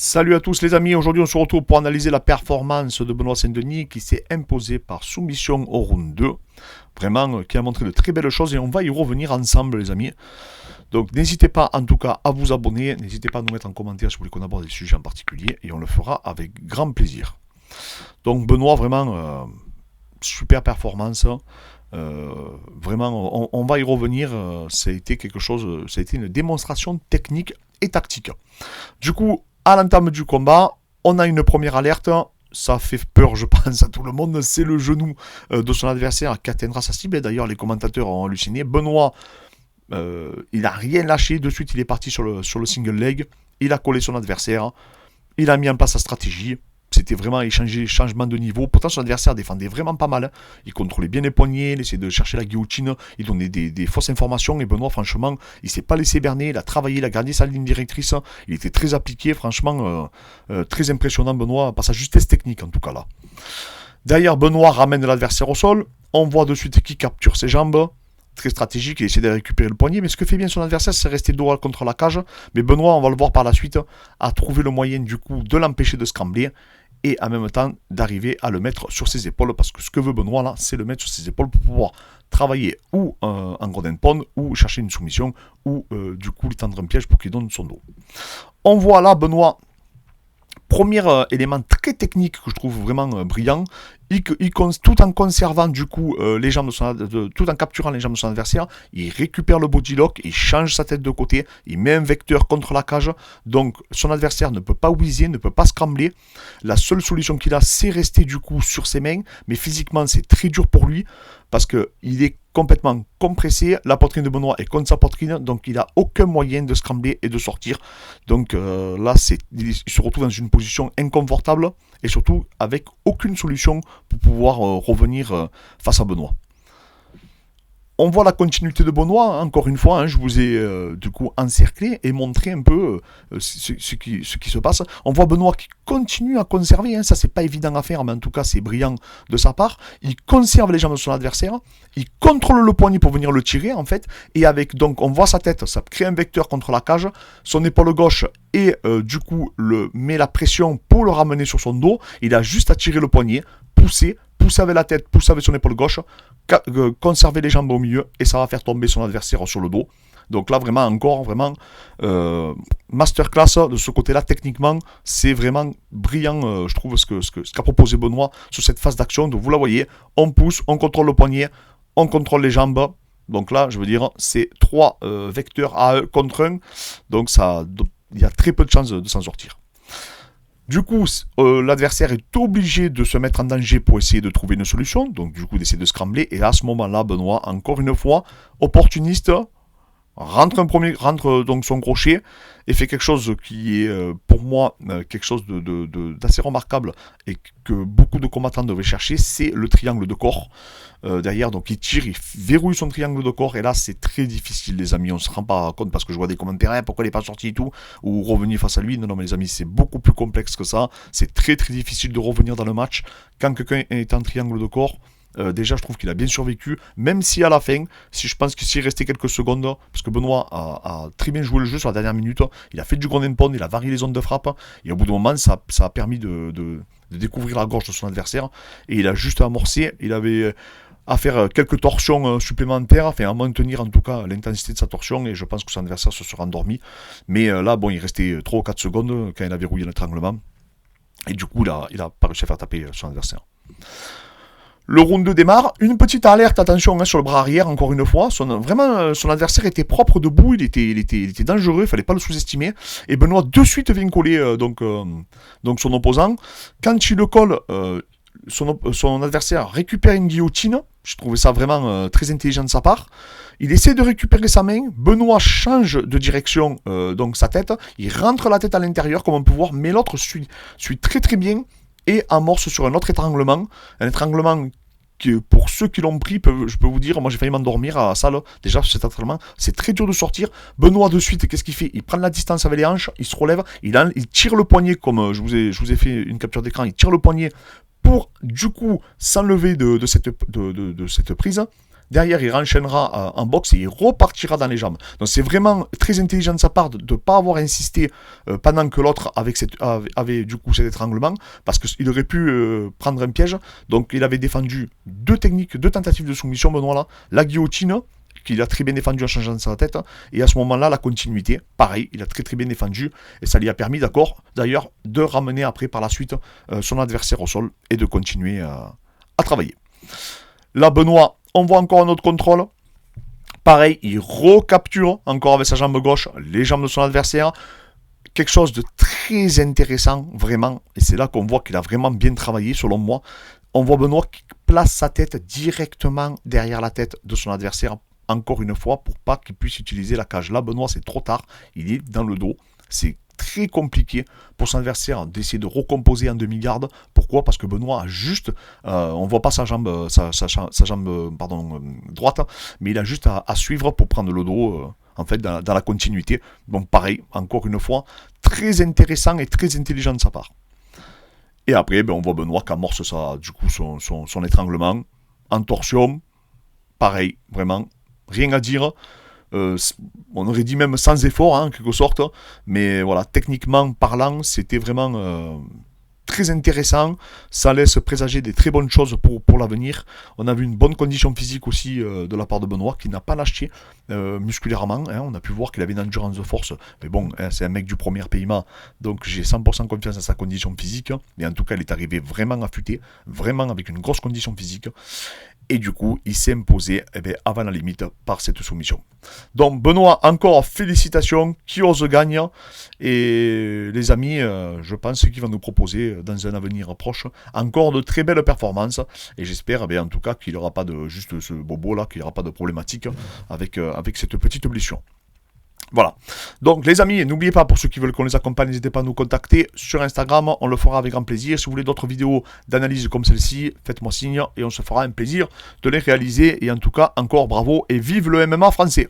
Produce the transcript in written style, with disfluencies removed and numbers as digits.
Salut à tous les amis, aujourd'hui on se retrouve pour analyser la performance de Benoît Saint-Denis qui s'est imposé par soumission au round 2. Vraiment, qui a montré de très belles choses et on va y revenir ensemble les amis. Donc n'hésitez pas en tout cas à vous abonner, n'hésitez pas à nous mettre en commentaire si vous voulez qu'on aborde des sujets en particulier et on le fera avec grand plaisir. Donc Benoît, vraiment, super performance. Vraiment, on va y revenir. Ça a été quelque chose, ça a été une démonstration technique et tactique. Du coup, à l'entame du combat, on a une première alerte. Ça fait peur, je pense, à tout le monde. C'est le genou de son adversaire qui atteindra sa cible. Et d'ailleurs, les commentateurs ont halluciné. Benoît, il n'a rien lâché. De suite, il est parti sur le single leg. Il a collé son adversaire. Il a mis en place sa stratégie. C'était vraiment changement de niveau. Pourtant, son adversaire défendait vraiment pas mal. Il contrôlait bien les poignets, il essayait de chercher la guillotine, il donnait des fausses informations. Et Benoît, franchement, il s'est pas laissé berner. Il a travaillé, il a gardé sa ligne directrice. Il était très appliqué, franchement, très impressionnant, Benoît, par sa justesse technique, en tout cas là. D'ailleurs, Benoît ramène l'adversaire au sol. On voit de suite qu'il capture ses jambes. Très stratégique, il essaie de récupérer le poignet, mais ce que fait bien son adversaire, c'est rester dos contre la cage. Mais Benoît, on va le voir par la suite, a trouvé le moyen du coup de l'empêcher de scrambler et en même temps d'arriver à le mettre sur ses épaules, parce que ce que veut Benoît là, c'est le mettre sur ses épaules pour pouvoir travailler ou en golden pound, ou chercher une soumission, ou du coup lui tendre un piège pour qu'il donne son dos. On voit là Benoît. Premier élément très technique que je trouve vraiment brillant, tout en conservant du coup les jambes tout en capturant les jambes de son adversaire, il récupère le body lock, il change sa tête de côté, il met un vecteur contre la cage, donc son adversaire ne peut pas whizzer, ne peut pas scrambler. La seule solution qu'il a, c'est rester du coup sur ses mains, mais physiquement c'est très dur pour lui parce que il est complètement compressé, la poitrine de Benoît est contre sa poitrine, donc il n'a aucun moyen de scrambler et de sortir. Donc là, il se retrouve dans une position inconfortable et surtout avec aucune solution pour pouvoir revenir face à Benoît. On voit la continuité de Benoît, encore une fois, je vous ai du coup encerclé et montré un peu ce qui se passe. On voit Benoît qui continue à conserver, ça c'est pas évident à faire, mais en tout cas c'est brillant de sa part. Il conserve les jambes de son adversaire, il contrôle le poignet pour venir le tirer en fait, et donc on voit sa tête, ça crée un vecteur contre la cage, son épaule gauche et du coup met la pression pour le ramener sur son dos, il a juste à tirer le poignet, pousser avec la tête, pousser avec son épaule gauche, conserver les jambes au milieu et ça va faire tomber son adversaire sur le dos. Donc là vraiment masterclass de ce côté-là techniquement, c'est vraiment brillant je trouve ce qu'a proposé Benoît sur cette phase d'action. Donc vous la voyez, on pousse, on contrôle le poignet, on contrôle les jambes. Donc là je veux dire c'est 3 vecteurs à 1 contre 1, donc il y a très peu de chances de s'en sortir. Du coup, l'adversaire est obligé de se mettre en danger pour essayer de trouver une solution, donc du coup d'essayer de scrambler, et à ce moment-là, Benoît, encore une fois, opportuniste, rentre donc son crochet et fait quelque chose qui est pour moi quelque chose d'assez remarquable et que beaucoup de combattants devaient chercher, c'est le triangle de corps derrière. Donc il tire, il verrouille son triangle de corps et là c'est très difficile les amis, on se rend pas compte parce que je vois des commentaires, pourquoi il n'est pas sorti et tout, ou revenir face à lui. Non mais les amis, c'est beaucoup plus complexe que ça, c'est très très difficile de revenir dans le match quand quelqu'un est en triangle de corps. Déjà je trouve qu'il a bien survécu, même si à la fin, je pense qu'il s'y restait quelques secondes, parce que Benoît a très bien joué le jeu sur la dernière minute, il a fait du golden pound, il a varié les zones de frappe, et au bout d'un moment ça a permis de découvrir la gorge de son adversaire, et il a juste amorcé, il avait à faire quelques torsions supplémentaires, enfin à maintenir en tout cas l'intensité de sa torsion, et je pense que son adversaire se sera endormi, mais là bon il restait 3 ou 4 secondes quand il a verrouillé l'étranglement, et du coup il a pas réussi à faire taper son adversaire. Le round 2 démarre, une petite alerte, attention sur le bras arrière, encore une fois, son adversaire était propre debout, il était dangereux, il ne fallait pas le sous-estimer, et Benoît de suite vient coller donc son opposant. Quand il le colle, son adversaire récupère une guillotine, je trouvais ça vraiment très intelligent de sa part, il essaie de récupérer sa main, Benoît change de direction donc sa tête, il rentre la tête à l'intérieur comme on peut voir, mais l'autre suit très très bien, et amorce sur un autre étranglement que pour ceux qui l'ont pris, je peux vous dire, moi j'ai failli m'endormir à la salle, déjà cet étranglement, c'est très dur de sortir. Benoît de suite, qu'est-ce qu'il fait? Il prend la distance avec les hanches, il se relève, il tire le poignet, comme je vous ai fait une capture d'écran, il tire le poignet pour du coup s'enlever de cette prise. derrière il renchaînera en boxe et il repartira dans les jambes. Donc c'est vraiment très intelligent de sa part de ne pas avoir insisté pendant que l'autre avait du coup cet étranglement, parce qu'il aurait pu prendre un piège. Donc il avait défendu deux techniques, deux tentatives de soumission, Benoît là, la guillotine, qu'il a très bien défendu en changeant de sa tête, et à ce moment-là, la continuité, pareil, il a très très bien défendu, et ça lui a permis, d'ailleurs, de ramener après par la suite son adversaire au sol, et de continuer à travailler. Là, Benoît, on voit encore un autre contrôle, pareil, il recapture encore avec sa jambe gauche les jambes de son adversaire, quelque chose de très intéressant, vraiment, et c'est là qu'on voit qu'il a vraiment bien travaillé, selon moi. On voit Benoît qui place sa tête directement derrière la tête de son adversaire, encore une fois, pour pas qu'il puisse utiliser la cage. Là, Benoît, c'est trop tard, il est dans le dos, c'est très compliqué pour son adversaire d'essayer de recomposer en demi-garde. Pourquoi? Parce que Benoît a juste, on voit pas sa jambe, droite, mais il a juste à suivre pour prendre le dos, en fait, dans la continuité. Donc pareil, encore une fois, très intéressant et très intelligent de sa part. Et après, on voit Benoît qui amorce son étranglement en torsion. Pareil, vraiment, rien à dire. On aurait dit même sans effort, en quelque sorte. Mais voilà, techniquement parlant, c'était vraiment très intéressant. Ça laisse présager des très bonnes choses pour l'avenir. On a vu une bonne condition physique aussi de la part de Benoît, qui n'a pas lâché musculairement. On a pu voir qu'il avait une endurance de force. Mais bon, c'est un mec du premier paiement, donc j'ai 100% confiance à sa condition physique. Mais en tout cas, il est arrivé vraiment affûté, vraiment avec une grosse condition physique. Et du coup, il s'est imposé avant la limite par cette soumission. Donc Benoît, encore félicitations, qui ose gagne. Et les amis, je pense qu'il va nous proposer dans un avenir proche encore de très belles performances. Et j'espère en tout cas qu'il n'y aura pas de juste ce bobo là, qu'il n'y aura pas de problématique avec cette petite blessure. Voilà. Donc les amis, n'oubliez pas, pour ceux qui veulent qu'on les accompagne, n'hésitez pas à nous contacter sur Instagram, on le fera avec grand plaisir. Si vous voulez d'autres vidéos d'analyse comme celle-ci, faites-moi signe et on se fera un plaisir de les réaliser. Et en tout cas, encore bravo et vive le MMA français.